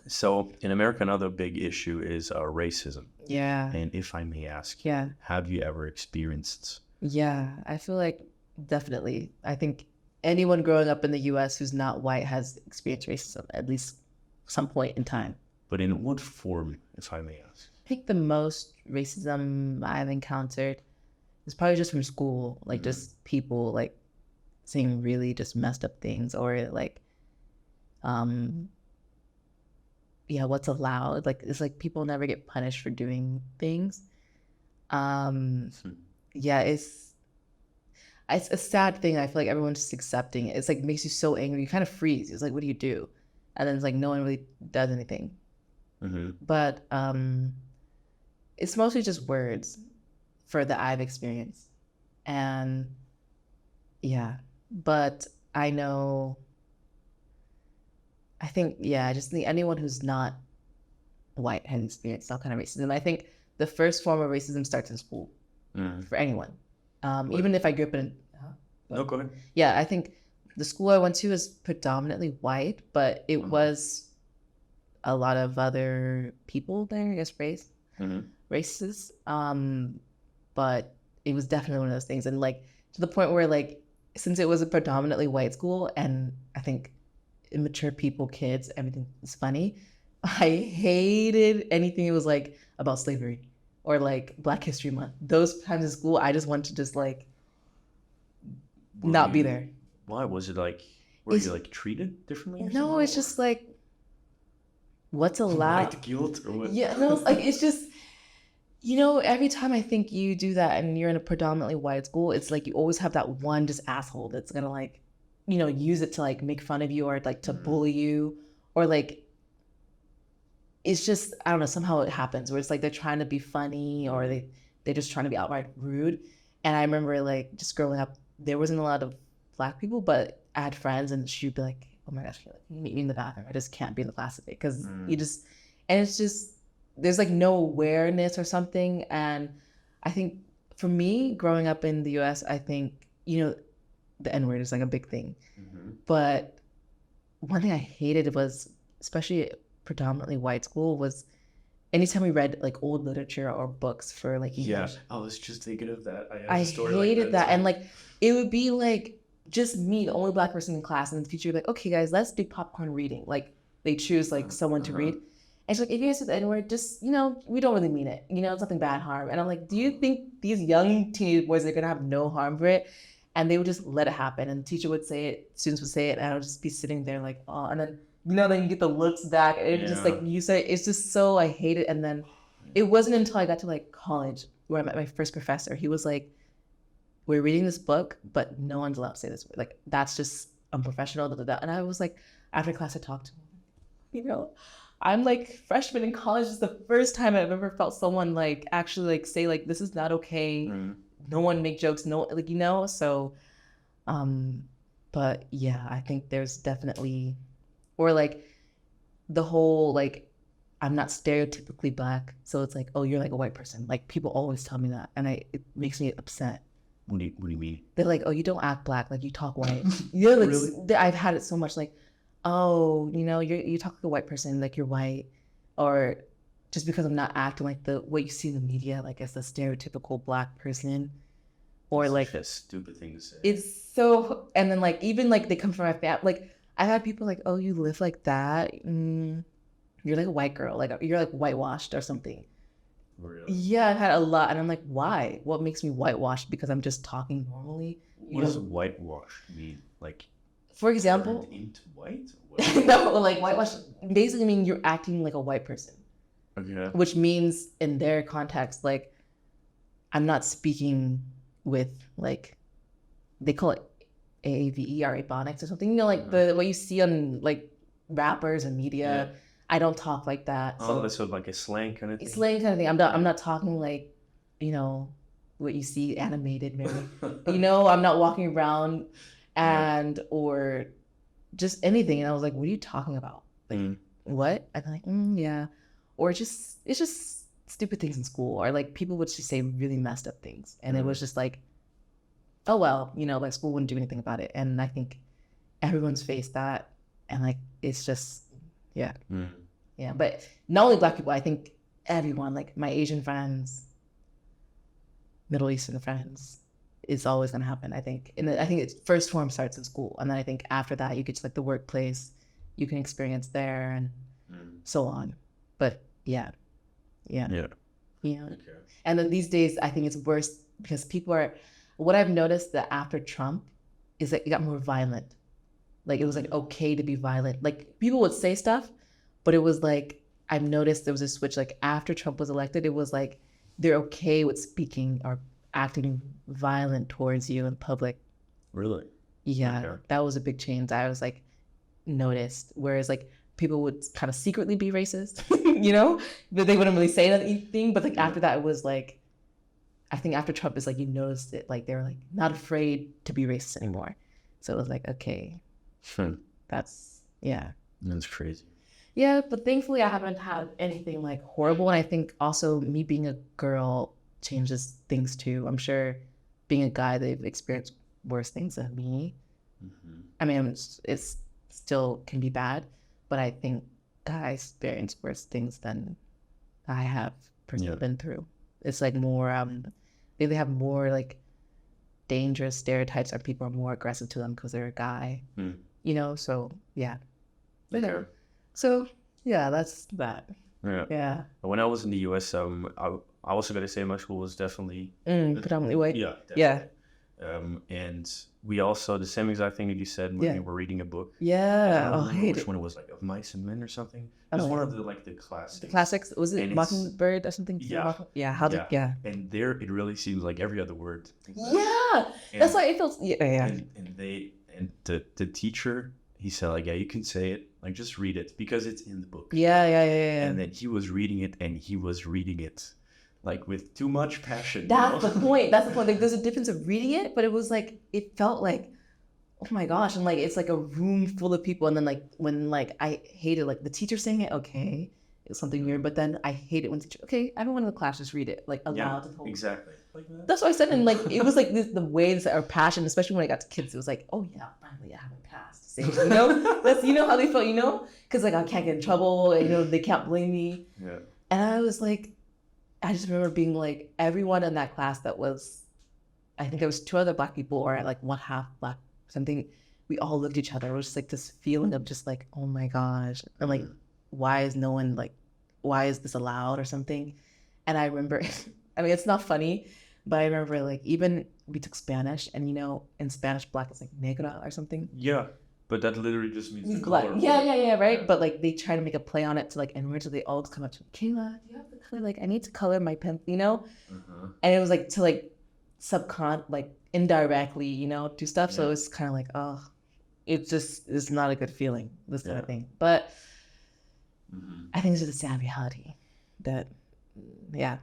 So in America, another big issue is racism. Yeah. And if I may ask, Yeah. have you ever experienced? Yeah. I feel like definitely. I think anyone growing up in the US who's not white has experienced racism at least some point in time. But in what form, if I may ask? I think the most racism I've encountered is probably just from school, like just people like saying really just messed up things or like um yeah, what's allowed. Like it's like people never get punished for doing things. Um yeah, it's a sad thing. I feel like everyone's just accepting it. It's like makes you so angry. You kind of freeze. It's like, what do you do? And then it's like no one really does anything. But it's mostly just words for that I've experienced. And yeah, but I know, I think, yeah, I just think anyone who's not white has experienced that kind of racism. I think the first form of racism starts in school for anyone. Even if I grew up in, No, go ahead. yeah, I think the school I went to was predominantly white, but it was a lot of other people there, I guess, races. But it was definitely one of those things. And like to the point where like, since it was a predominantly white school and I think immature people, kids, everything is funny, I hated anything it was like about slavery or like Black History Month. Those times in school, I just wanted to just like not be there. Why? Was it like, were you like treated differently? No, it's just like, what's allowed? White guilt or what? Yeah, no, it's like, it's just, you know, every time I think you do that and you're in a predominantly white school, it's like you always have that one just asshole that's gonna like, you know, use it to like make fun of you or like to bully you or like, it's just, I don't know, somehow it happens where it's like they're trying to be funny or they're just trying to be outright rude. And I remember like just growing up, there wasn't a lot of Black people, but I had friends and she'd be like, oh my gosh, can you meet me in the bathroom? I just can't be in the class today because you just, and it's just, there's like no awareness or something. And I think for me, growing up in the US, I think, you know, the N-word is like a big thing. But one thing I hated was, especially predominantly white school, was anytime we read like old literature or books for like English. Yeah, I was just thinking of that. I hated that. And like, it would be like just me, the only Black person in class, and the teacher would be like, okay, guys, let's do popcorn reading. Like, they choose like someone to read. And she's like, if you guys say the N-word, just, you know, we don't really mean it. You know, it's nothing bad harm. And I'm like, do you think these young teenage boys are going to have no harm for it? And they would just let it happen. And the teacher would say it, students would say it, and I would just be sitting there like, oh, and then, you know, then you get the looks back. And it's just like, you say, it's just so, I hate it. And then it wasn't until I got to like college where I met my first professor. He was like, we're reading this book, but no one's allowed to say this word. Like, that's just unprofessional. Da, da, da. And I was like, after class, I talked to him. You know, I'm like freshman in college. It's the first time I've ever felt someone like actually like say like, this is not okay. No one make jokes. No, like, you know, so, but yeah, I think there's definitely, or like the whole, like, I'm not stereotypically Black. So it's like, oh, you're like a white person. Like people always tell me that. And it makes me upset. What do you mean? They're like, oh, you don't act Black. Like you talk white. Yeah, like Really? I've had it so much like, oh, you know, you talk like a white person, like you're white, or just because I'm not acting like the what you see in the media, like as the stereotypical Black person, or It's like such a stupid thing to say. it's so. And then like even like they come from my family, like I've had people like, oh, you live like that, you're like a white girl, like you're like whitewashed or something. Really? Yeah, I've had a lot, and I'm like, why? What makes me whitewashed? Because I'm just talking normally. What does whitewash mean? Like, For example, turned into white? Or what? no, like whitewash basically mean you're acting like a white person, Okay. which means in their context, like I'm not speaking with like they call it AAVE or Ebonics or something. You know, like the what you see on like rappers and media. Yeah. I don't talk like that. Oh, that's sort of like a slang kind of thing. It's slang kind of thing. I'm not talking like, you know, what you see animated maybe. You know, I'm not walking around and or just anything. And I was like, what are you talking about? Like what? And I'm like, yeah. Or it's just stupid things in school. Or like people would just say really messed up things. And it was just like, oh well, you know, like school wouldn't do anything about it. And I think everyone's faced that. And like it's just yeah. Yeah, but not only Black people, I think everyone, like my Asian friends, Middle Eastern friends, is always going to happen, I think. And I think its first form starts in school. And then I think after that, you get to like the workplace, you can experience there and so on. But yeah. Yeah. And then these days, I think it's worse because people are, what I've noticed that after Trump is that it got more violent. Like it was like okay to be violent. Like people would say stuff, but it was like, I've noticed there was a switch. Like after Trump was elected, it was like they're okay with speaking or acting violent towards you in public. Really? Yeah, Okay. that was a big change. I was like noticed. Whereas like people would kind of secretly be racist, but they wouldn't really say anything. But like after that, it was like, I think after Trump is like you noticed it. Like they were like not afraid to be racist anymore. So it was like okay, that's That's crazy. Yeah, but thankfully I haven't had anything like horrible. And I think also me being a girl changes things too. I'm sure being a guy, they've experienced worse things than me. I mean, it's still can be bad, but I think guys experience worse things than I have personally been through. It's like more, they have more like dangerous stereotypes or people are more aggressive to them because they're a guy, so yeah. Okay. So yeah, that's that. Yeah. When I was in the US, I also gotta say my school was definitely predominantly white. Yeah. Definitely. Yeah. And we also the same exact thing that you said when we were reading a book. Yeah. I I hate which it. one it was, like Of Mice and Men or something. It was one of the classics. The classics. Was it And Mockingbird or something? Yeah. Yeah. And there it really seems like every other word. Yeah. That's why it feels. Yeah. And the teacher, he said like, yeah, you can say it, like just read it because it's in the book. Yeah. And then he was reading it like with too much passion. That's the point. Like there's a difference of reading it, but it was like it felt like, oh my gosh, and like it's like a room full of people, and then like when like I hated like the teacher saying it, okay, it's something weird, but then I hate it when teacher, okay, everyone in the class just read it, like aloud. Yeah, exactly. Like that. That's what I said, and like it was like the ways that are passion, especially when I got to kids, it was like, oh yeah, finally I haven't passed. That's how they felt, because like I can't get in trouble, and they can't blame me. Yeah. And I was like, I just remember being like, everyone in that class that was, I think there was 2 other Black people or like one half Black something, we all looked at each other. It was just like this feeling of just like, oh my gosh. And like, why is no one like, why is this allowed or something? And I remember, I mean, it's not funny, but I remember like, even we took Spanish and in Spanish, Black is like negra or something. Yeah. But that literally just means the Black. color. Yeah, right? Yeah. But like they try to make a play on it to like N-words, so they all come up to me, Kayla, do you have the color? Like I need to color my pen, And it was like to like indirectly, do stuff. So it's kind of like, oh, it just is not a good feeling, this kind of thing. But I think it's just a sad reality that, Yeah.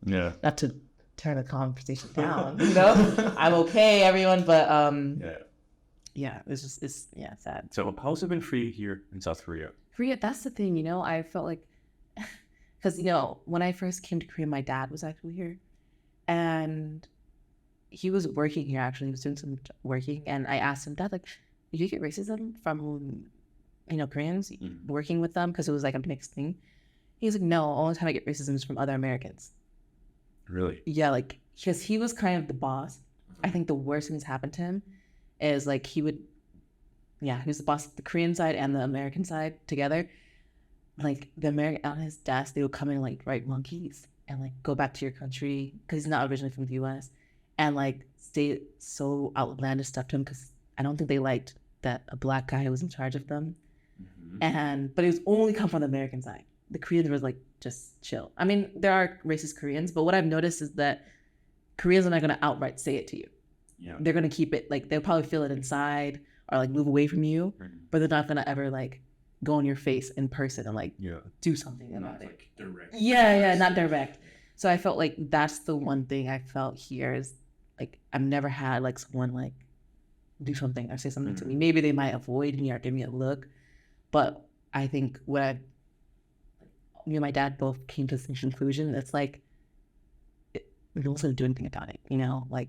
not to turn the conversation down, I'm okay, everyone, but it's sad. So how's it been for you here in South Korea? Korea, that's the thing, I felt like, because when I first came to Korea, my dad was actually here, and he was working here. Actually, he was doing some working, and I asked him, Dad, like, did you get racism from Koreans working with them, because it was like a mixed thing? He's like, no, only time I get racism is from other Americans. Really? Yeah, like, because he was kind of the boss. I think the worst thing that's happened to him is like he was the boss of the Korean side and the American side together. Like the American, on his desk, they would come in and like write monkeys and like go back to your country, because he's not originally from the US, and like say so outlandish stuff to him, because I don't think they liked that a Black guy was in charge of them. But it was only come from the American side. The Koreans was like just chill. I mean, there are racist Koreans, but what I've noticed is that Koreans are not going to outright say it to you. Yeah. They're going to keep it, like, they'll probably feel it inside or like move away from you, but they're not going to ever like go in your face in person and like do something about it. Like direct. Yeah, not direct. So I felt like that's the one thing I felt here is like, I've never had like someone like do something or say something to me. Maybe they might avoid me or give me a look, but I think me and my dad both came to the same conclusion. It's like, we don't want to do anything about it, like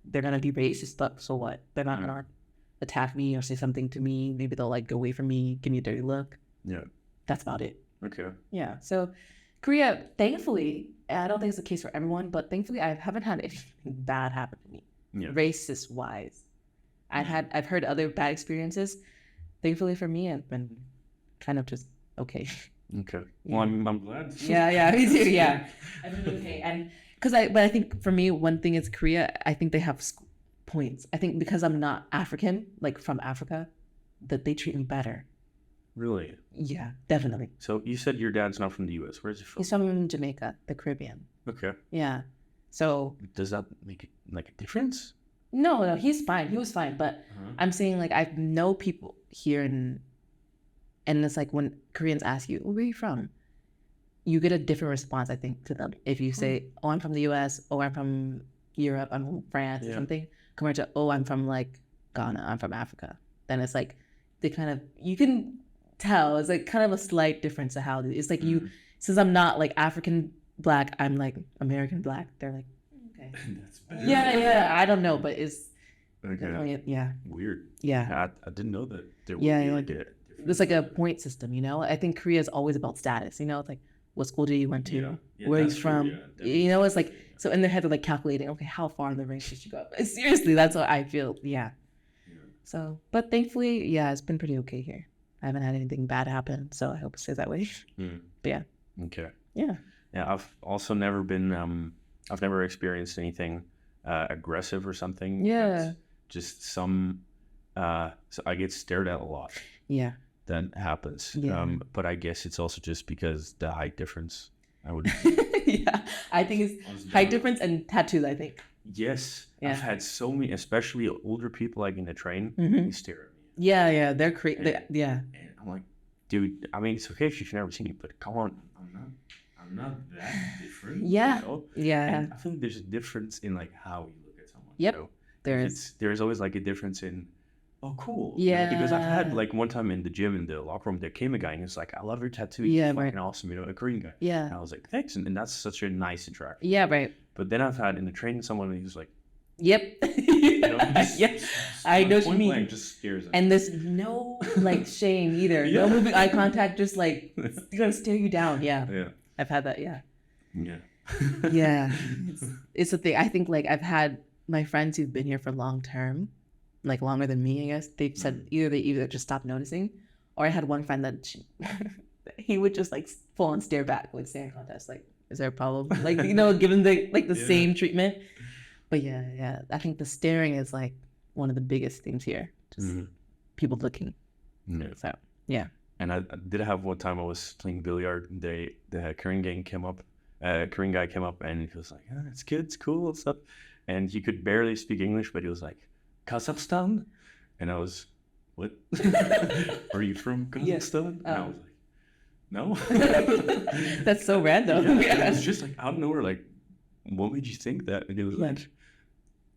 they're gonna be racist stuff. So what? They're not in our attack me or say something to me. Maybe they'll like go away from me, give me a dirty look. Yeah. That's about it. Okay. Yeah. So Korea, thankfully, I don't think it's the case for everyone, but thankfully I haven't had anything bad happen to me, Yeah. racist wise. I've heard other bad experiences. Thankfully for me, I've been kind of just okay. Okay. Well, I'm glad. Yeah, me too. Yeah, I've been okay, and but I think for me, one thing is Korea. I think they have points. I think because I'm not African, like from Africa, that they treat me better. Really? Yeah, definitely. So you said your dad's not from the U.S. Where's he from? He's from Jamaica, the Caribbean. Okay. Yeah. So Does that make it like a difference? no, he's fine. He was fine, but Uh-huh. I'm saying like I know people here and it's like when Koreans ask you, "Where are you from?" You get a different response, I think, to them. If you say, "Oh, I'm from the U.S.," "Oh, I'm from Europe," "I'm from France," or Yeah. something, compared to, "Oh, I'm from like Ghana," "I'm from Africa," then it's like they kind of you can tell it's like kind of a slight difference to how it's like you since I'm not like African Black, I'm like American Black. They're like, okay, That's better. yeah. I don't know, but it's Okay. definitely yeah. Weird. Yeah. I didn't know that there would Yeah, be yeah. like a It's like a point system, you know? I think Korea is always about status, you know? It's like, what school did you went to? Where are you that's true, from? yeah, definitely. You know, it's like, so in their head, they're like calculating, okay, how far in the range did you go? Seriously, that's what I feel. Yeah. Yeah. So, but thankfully, yeah, it's been pretty okay here. I haven't had anything bad happen, so I hope it stays that way. Hmm. But yeah. Okay. Yeah. Yeah, I've also never been. I've never experienced anything aggressive or something. Yeah. but just some. So I get stared at a lot. Yeah. That happens. Yeah. But I guess it's also just because the height difference. I would. Yeah. I think it's height difference and tattoos, I think. Yes. Yeah. I've had so many, especially older people, like in the train. Mhm. They stare at me, Yeah. They're crazy. Yeah. and I'm like, dude. I mean, it's okay if you've never seen me, but come on, I'm not that different. Yeah. You know? Yeah. And I think there's a difference in like how you look at someone. Yep. You know? There's. There's always like a difference in, oh, cool. You know, because I've had Yeah. like one time in the gym in the locker room, there came a guy and he was like, I love your tattoo. Yeah, You're right. fucking awesome. You know, a Korean guy. Yeah. And I was like, thanks. And that's such a nice interaction. Yeah, right. But then I've had in the train someone who's like, Yep. you know, Yeah. I know what you point mean. blank just stares at And there's no like shame either. Yeah. No moving eye contact, just like gonna stare you down. Yeah. me. Yeah. I've had that, yeah. Yeah. Yeah. It's a thing. I think like I've had my friends who've been here for long term, like longer than me, I guess, they've said they either just stopped noticing, or I had one friend that he would just like full on stare back, like staring contest, like, is there a problem? Like, you know, given the like the Yeah. same treatment. But yeah. I think the staring is like one of the biggest things here. Just Mhm. people looking. Yeah. So yeah. And I did have one time I was playing billiard. The Korean guy came up. Korean guy came up and he was like, "Ah, it's good, it's cool and stuff." And he could barely speak English, but he was like, "Kazakhstan," and I was, "What? Are you from Yeah. Kazakhstan?" And I Oh. was like, "No." That's so random. Yeah, Yeah. it was just like out of nowhere. Like, what made you think that? And he was Yeah. like,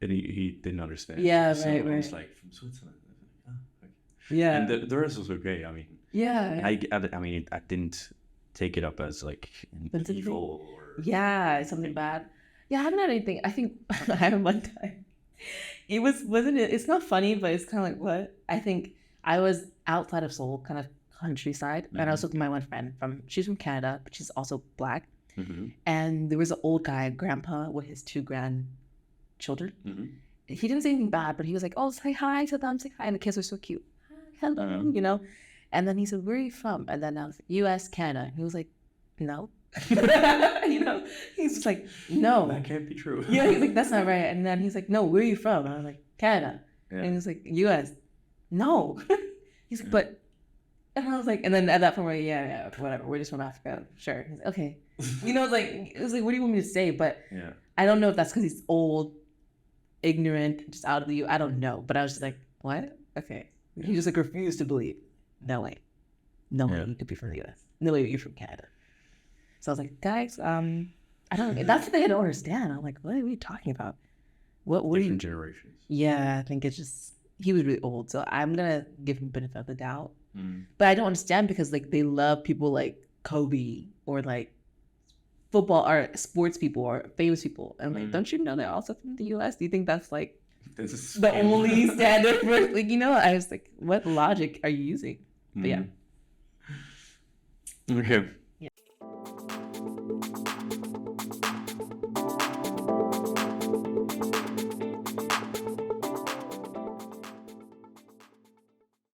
and he didn't understand. Yeah, so right, I was right. like, from Switzerland. I was like, "Ah, okay." Yeah. And the rest was okay. I mean. Yeah. I mean, I didn't take it up as like an That's the thing. evil or Yeah, it's something bad. Yeah, I haven't had anything. I think I had one time. It wasn't it? It's not funny, but it's kind of like what? I think I was outside of Seoul, kind of countryside, and I was with my one friend she's from Canada, but she's also Black. Mhm, And there was an old guy, grandpa, with his 2 grandchildren. mhm. He didn't say anything bad, but he was like, "Oh, say hi to them, say hi," and the kids were so cute. Hi, hello, Uh-huh. you know. And then he said, "Where are you from?" And then I was like, U.S., Canada. He was like, "No," you know. He's just like, "No." That can't be true. Yeah, he's like, "That's not right." And then he's like, "No, where are you from?" And I was like, "Canada." Yeah. And he's like, "U.S." No. He's like, "But," and I was like, and then at that point, we're like, yeah, whatever. We're just from Africa. Sure. He's like, okay. You know, it was like, what do you want me to say? But Yeah. I don't know if that's because he's old, ignorant, just out of the U. I don't know. But I was just like, what? Okay. He just like refused to believe. No way. No way Yeah. you could be from the U.S. No way you're from Canada. So I was like, guys, I don't know. That's the thing I don't understand. I'm like, what are we talking about? What are you? Different generations. Yeah, I think it's just he was really old, so I'm gonna give him benefit of the doubt. Mm. But I don't understand because like they love people like Kobe or like football or sports people or famous people. And I'm like, Mm. don't you know they're also from the U.S.? Do you think that's like This is the only standard for like, you know, I was like, what logic are you using? But yeah. Okay.